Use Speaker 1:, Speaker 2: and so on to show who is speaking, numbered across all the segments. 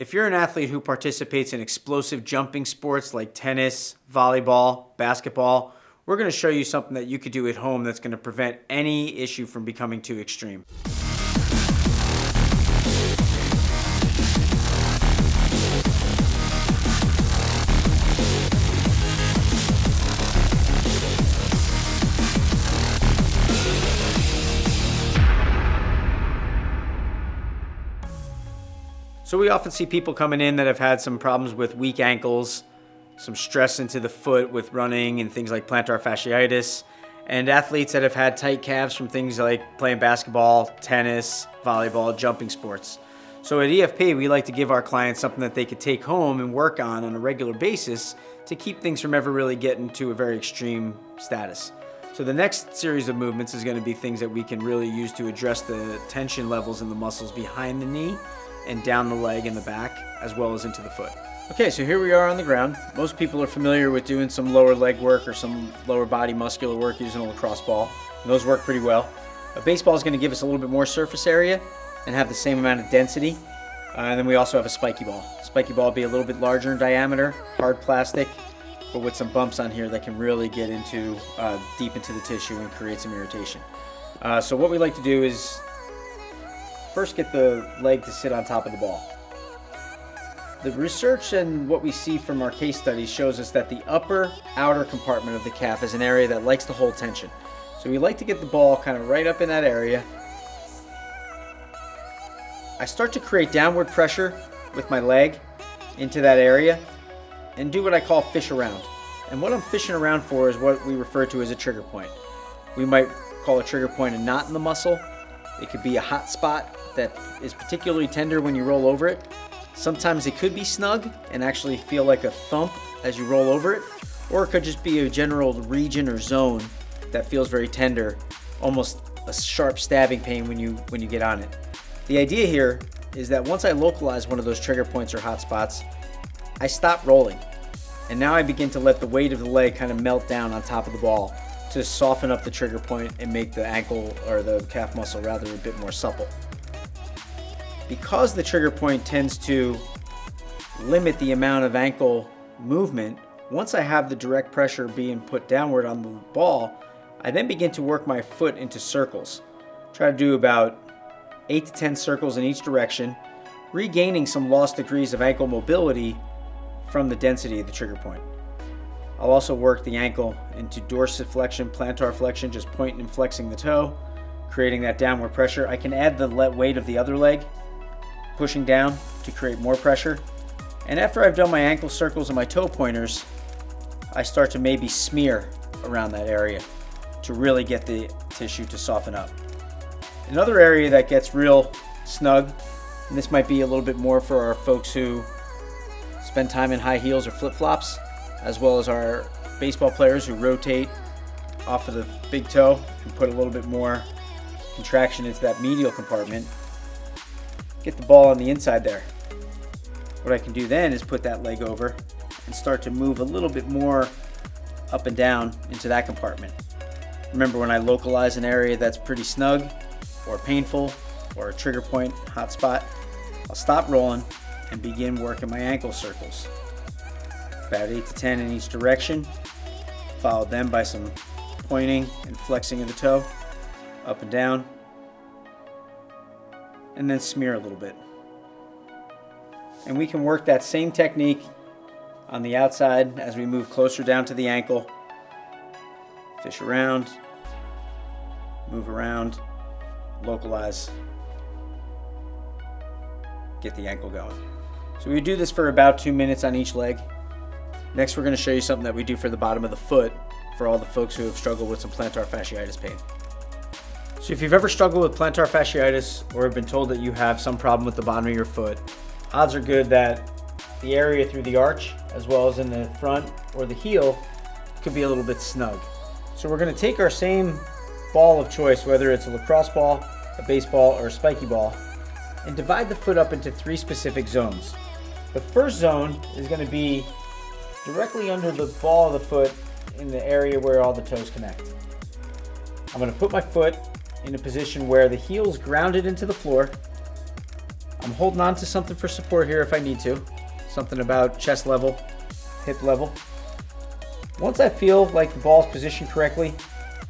Speaker 1: If you're an athlete who participates in explosive jumping sports like tennis, volleyball, basketball, we're going to show you something that you could do at home that's going to prevent any issue from becoming too extreme. So we often see people coming in that have had some problems with weak ankles, some stress into the foot with running and things like plantar fasciitis, and athletes that have had tight calves from things like playing basketball, tennis, volleyball, jumping sports. So at EFP, we like to give our clients something that they could take home and work on a regular basis to keep things from ever really getting to a very extreme status. So the next series of movements is going to be things that we can really use to address the tension levels in the muscles behind the knee and down the leg and the back, as well as into the foot. Okay, so here we are on the ground. Most people are familiar with doing some lower leg work or some lower body muscular work using a lacrosse ball. And those work pretty well. A baseball is going to give us a little bit more surface area and have the same amount of density. And then we also have a spiky ball. Spiky ball will be a little bit larger in diameter, hard plastic, but with some bumps on here that can really get into deep into the tissue and create some irritation. So what we like to do is first get the leg to sit on top of the ball. The research and what we see from our case studies shows us that the upper outer compartment of the calf is an area that likes to hold tension. So we like to get the ball kind of right up in that area. I start to create downward pressure with my leg into that area and do what I call fish around. And what I'm fishing around for is what we refer to as a trigger point. We might call a trigger point a knot in the muscle. It could be a hot spot that is particularly tender when you roll over it. Sometimes it could be snug and actually feel like a thump as you roll over it, or it could just be a general region or zone that feels very tender, almost a sharp stabbing pain when you get on it. The idea here is that once I localize one of those trigger points or hot spots, I stop rolling, and now I begin to let the weight of the leg kind of melt down on top of the ball to soften up the trigger point and make the ankle or the calf muscle rather a bit more supple. Because the trigger point tends to limit the amount of ankle movement, once I have the direct pressure being put downward on the ball, I then begin to work my foot into circles. Try to do about 8 to 10 circles in each direction, regaining some lost degrees of ankle mobility from the density of the trigger point. I'll also work the ankle into dorsiflexion, plantar flexion, just pointing and flexing the toe, creating that downward pressure. I can add the weight of the other leg, pushing down to create more pressure. And after I've done my ankle circles and my toe pointers, I start to maybe smear around that area to really get the tissue to soften up. Another area that gets real snug, and this might be a little bit more for our folks who spend time in high heels or flip-flops, as well as our baseball players who rotate off of the big toe and put a little bit more contraction into that medial compartment. Get the ball on the inside there. What I can do then is put that leg over and start to move a little bit more up and down into that compartment. Remember, when I localize an area that's pretty snug or painful or a trigger point, hot spot, I'll stop rolling and begin working my ankle circles. About 8 to 10 in each direction, followed then by some pointing and flexing of the toe, up and down, and then smear a little bit. And we can work that same technique on the outside as we move closer down to the ankle. Fish around, move around, localize, get the ankle going. So we do this for about 2 minutes on each leg. Next, we're going to show you something that we do for the bottom of the foot for all the folks who have struggled with some plantar fasciitis pain. So if you've ever struggled with plantar fasciitis or have been told that you have some problem with the bottom of your foot, odds are good that the area through the arch, as well as in the front or the heel, could be a little bit snug. So we're going to take our same ball of choice, whether it's a lacrosse ball, a baseball, or a spiky ball, and divide the foot up into 3 specific zones. The first zone is going to be directly under the ball of the foot in the area where all the toes connect. I'm going to put my foot in a position where the heel's grounded into the floor. I'm holding on to something for support here if I need to. Something about chest level, hip level. Once I feel like the ball is positioned correctly,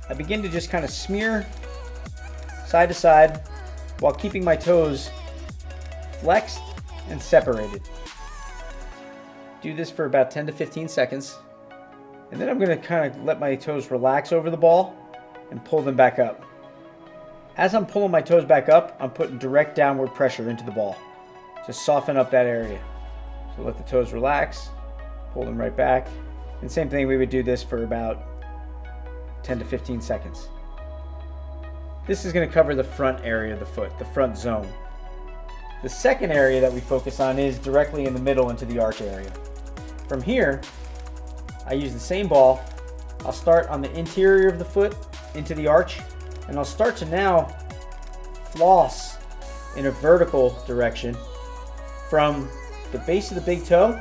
Speaker 1: I begin to just kind of smear side to side while keeping my toes flexed and separated. Do this for about 10 to 15 seconds. And then I'm going to kind of let my toes relax over the ball and pull them back up. As I'm pulling my toes back up, I'm putting direct downward pressure into the ball to soften up that area. So let the toes relax, pull them right back. And same thing, we would do this for about 10 to 15 seconds. This is going to cover the front area of the foot, the front zone. The second area that we focus on is directly in the middle into the arch area. From here, I use the same ball. I'll start on the interior of the foot into the arch, and I'll start to now floss in a vertical direction from the base of the big toe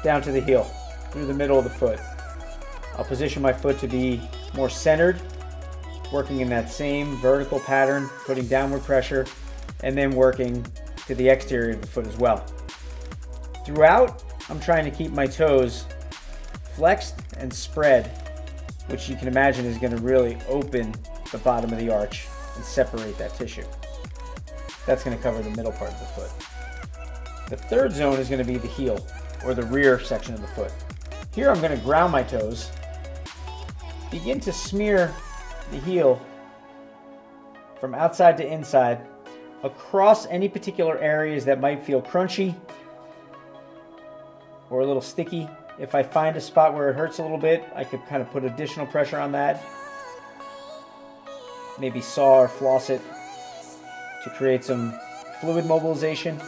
Speaker 1: down to the heel through the middle of the foot. I'll position my foot to be more centered, working in that same vertical pattern, putting downward pressure, and then working to the exterior of the foot as well. Throughout, I'm trying to keep my toes flexed and spread, which you can imagine is going to really open the bottom of the arch and separate that tissue. That's going to cover the middle part of the foot. The third zone is going to be the heel, or the rear section of the foot. Here I'm going to ground my toes, begin to smear the heel from outside to inside across any particular areas that might feel crunchy or a little sticky. If I find a spot where it hurts a little bit, I could kind of put additional pressure on that. Maybe saw or floss it to create some fluid mobilization.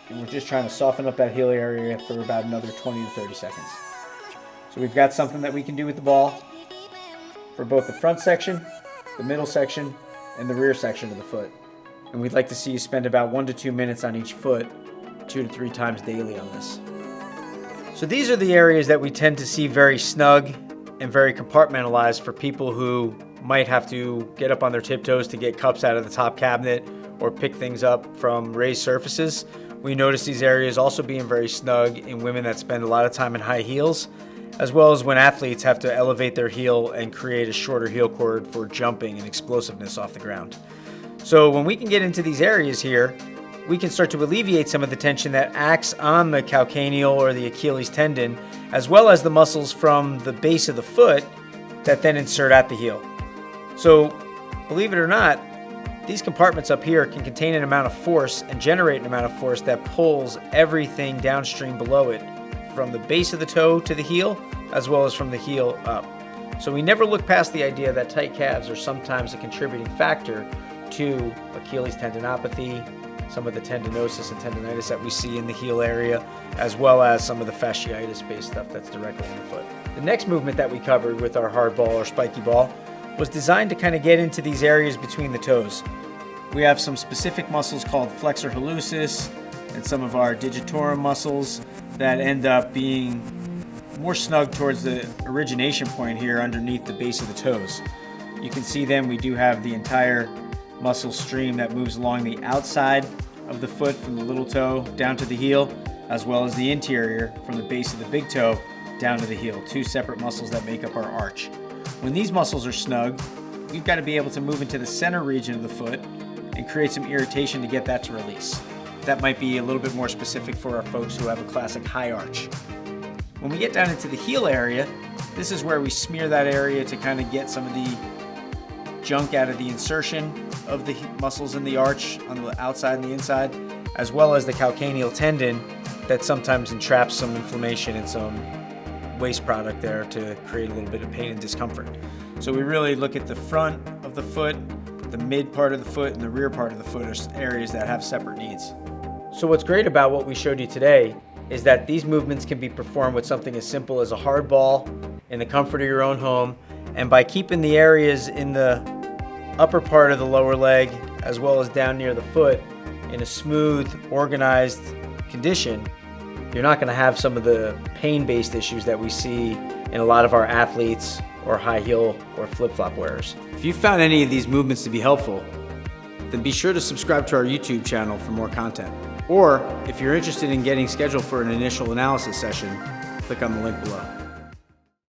Speaker 1: And we're just trying to soften up that heel area for about another 20 to 30 seconds. So we've got something that we can do with the ball for both the front section, the middle section, and the rear section of the foot. And we'd like to see you spend about 1 to 2 minutes on each foot, 2 to 3 times daily on this. So these are the areas that we tend to see very snug and very compartmentalized for people who might have to get up on their tiptoes to get cups out of the top cabinet or pick things up from raised surfaces. We notice these areas also being very snug in women that spend a lot of time in high heels, as well as when athletes have to elevate their heel and create a shorter heel cord for jumping and explosiveness off the ground. So when we can get into these areas here, we can start to alleviate some of the tension that acts on the calcaneal or the Achilles tendon, as well as the muscles from the base of the foot that then insert at the heel. So believe it or not, these compartments up here can contain an amount of force and generate an amount of force that pulls everything downstream below it, from the base of the toe to the heel, as well as from the heel up. So we never look past the idea that tight calves are sometimes a contributing factor to Achilles tendinopathy, some of the tendinosis and tendinitis that we see in the heel area, as well as some of the fasciitis-based stuff that's directly in the foot. The next movement that we covered with our hard ball or spiky ball was designed to kind of get into these areas between the toes. We have some specific muscles called flexor hallucis and some of our digitorum muscles that end up being more snug towards the origination point here underneath the base of the toes. You can see them, we do have the entire muscle stream that moves along the outside of the foot from the little toe down to the heel, as well as the interior from the base of the big toe down to the heel. 2 separate muscles that make up our arch. When these muscles are snug, we've got to be able to move into the center region of the foot and create some irritation to get that to release. That might be a little bit more specific for our folks who have a classic high arch. When we get down into the heel area, this is where we smear that area to kind of get some of the junk out of the insertion of the muscles in the arch on the outside and the inside, as well as the calcaneal tendon that sometimes entraps some inflammation and some waste product there to create a little bit of pain and discomfort. So we really look at the front of the foot, the mid part of the foot, and the rear part of the foot are areas that have separate needs. So what's great about what we showed you today is that these movements can be performed with something as simple as a hard ball in the comfort of your own home, and by keeping the areas in the upper part of the lower leg as well as down near the foot in a smooth, organized condition, you're not going to have some of the pain-based issues that we see in a lot of our athletes or high heel or flip-flop wearers. If you found any of these movements to be helpful, then be sure to subscribe to our YouTube channel for more content. Or if you're interested in getting scheduled for an initial analysis session, click on the link below.